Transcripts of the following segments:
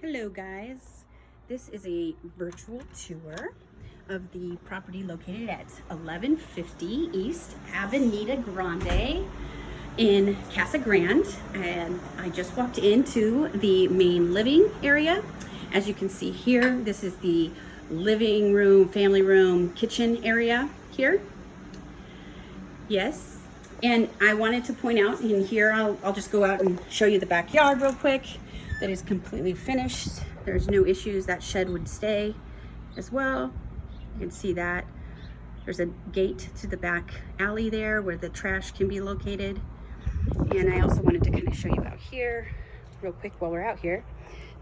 Hello guys, this is a virtual tour of the property located at 1150 East Avenida Grande in Casa Grande, and I just walked into the main living area. As you can see here, this is the living room, family room, kitchen area here. Yes, and I wanted to point out in here, I'll just go out and show you the backyard real quick. That is completely finished. There's no issues. That shed would stay as well. You can see that. There's a gate to the back alley there where the trash can be located. And I also wanted to kind of show you out here real quick while we're out here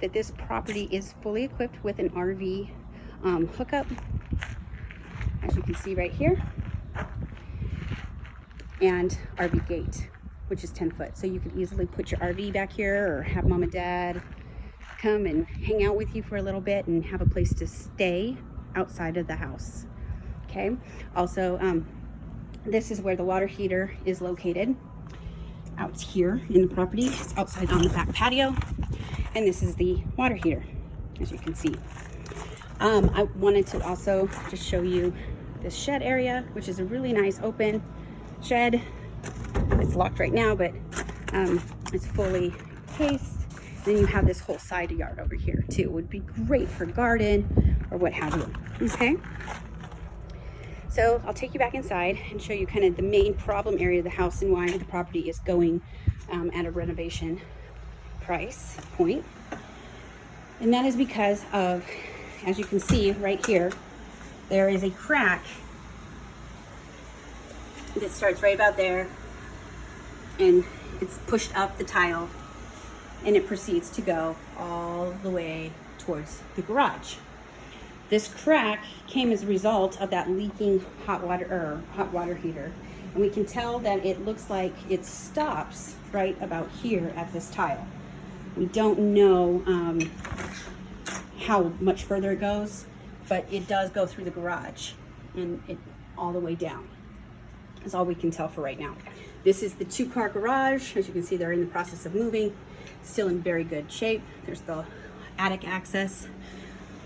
that this property is fully equipped with an RV hookup, as you can see right here, and RV gate, which is 10 foot. So you could easily put your RV back here or have mom and dad come and hang out with you for a little bit and have a place to stay outside of the house. Okay. Also, this is where the water heater is located, out here in the property. It's outside on the back patio. And this is the water heater, as you can see. I wanted to also just show you this shed area, which is a really nice open shed. It's locked right now, but it's fully cased. Then you have this whole side yard over here too. It would be great for garden or what have you. Okay, so I'll take you back inside and show you kind of the main problem area of the house and why the property is going at a renovation price point. And that is because of, as you can see right here, there is a crack that starts right about there, and it's pushed up the tile, and it proceeds to go all the way towards the garage. This crack came as a result of that leaking hot water heater, and we can tell that it looks like it stops right about here at this tile. We don't know how much further it goes, but it does go through the garage and it all the way down. That's all we can tell for right now. This is the 2-car garage. As you can see, they're in the process of moving. Still in very good shape. There's the attic access.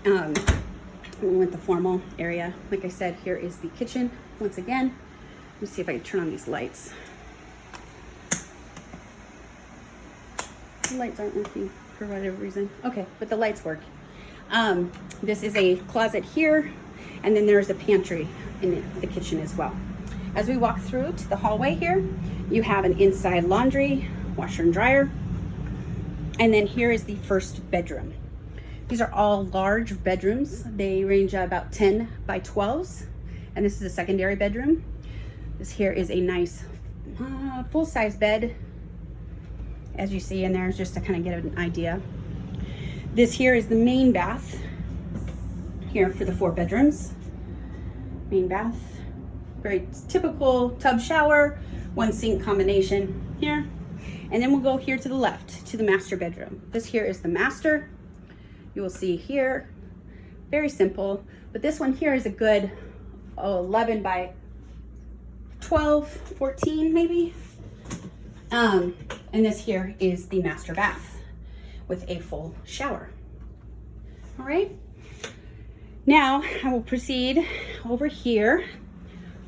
We went the formal area. Like I said, here is the kitchen. Once again, let me see if I can turn on these lights. The lights aren't working for whatever reason. Okay, but the lights work. This is a closet here, and then there's a pantry in the kitchen as well. As we walk through to the hallway here, you have an inside laundry, washer and dryer. And then here is the first bedroom. These are all large bedrooms. They range about 10 by 12s. And this is a secondary bedroom. This here is a nice full-size bed, as you see in there, just to kind of get an idea. This here is the main bath here for the 4 bedrooms. Main bath. Very typical tub shower, 1 sink combination here. And then we'll go here to the left to the master bedroom. This here is the master. You will see here, very simple, but this one here is a good 11 by 12, 14 maybe. And this here is the master bath with a full shower. All right. Now I will proceed over here.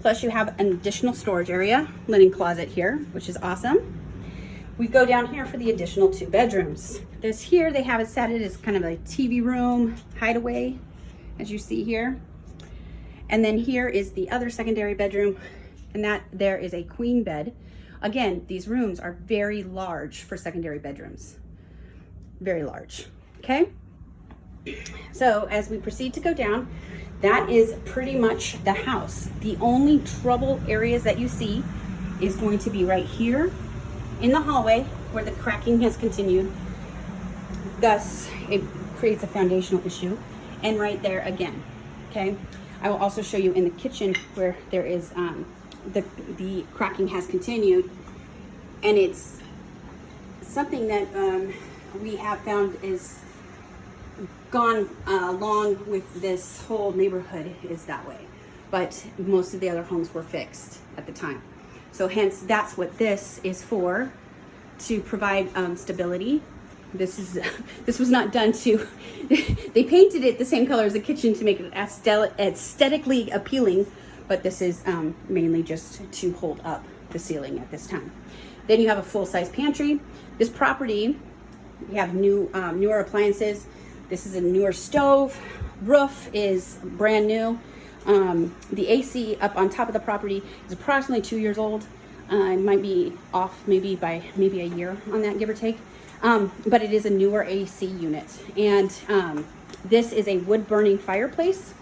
Plus you have an additional storage area, linen closet here, which is awesome. We go down here for the additional 2 bedrooms. This here, they have it set as kind of a TV room hideaway, as you see here. And then here is the other secondary bedroom, and that there is a queen bed. Again, these rooms are very large for secondary bedrooms. Very large, okay? So as we proceed to go down, that is pretty much the house. The only trouble areas that you see is going to be right here in the hallway where the cracking has continued. Thus, it creates a foundational issue. And right there again, okay? I will also show you in the kitchen where there is, the cracking has continued. And it's something that we have found is gone along with this whole neighborhood is that way, but most of the other homes were fixed at the time. So hence that's what this is for, to provide stability This is this was not done to. They painted it the same color as the kitchen to make it aesthetically appealing, but this is mainly just to hold up the ceiling at this time. Then you have a full-size pantry. This property, you have newer appliances. This is a newer stove. Roof is brand new. The AC up on top of the property is approximately 2 years old. It might be off maybe by a year on that, give or take. But it is a newer AC unit. And this is a wood burning fireplace.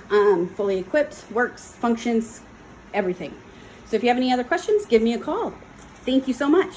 Fully equipped, works, functions, everything. So if you have any other questions, give me a call. Thank you so much.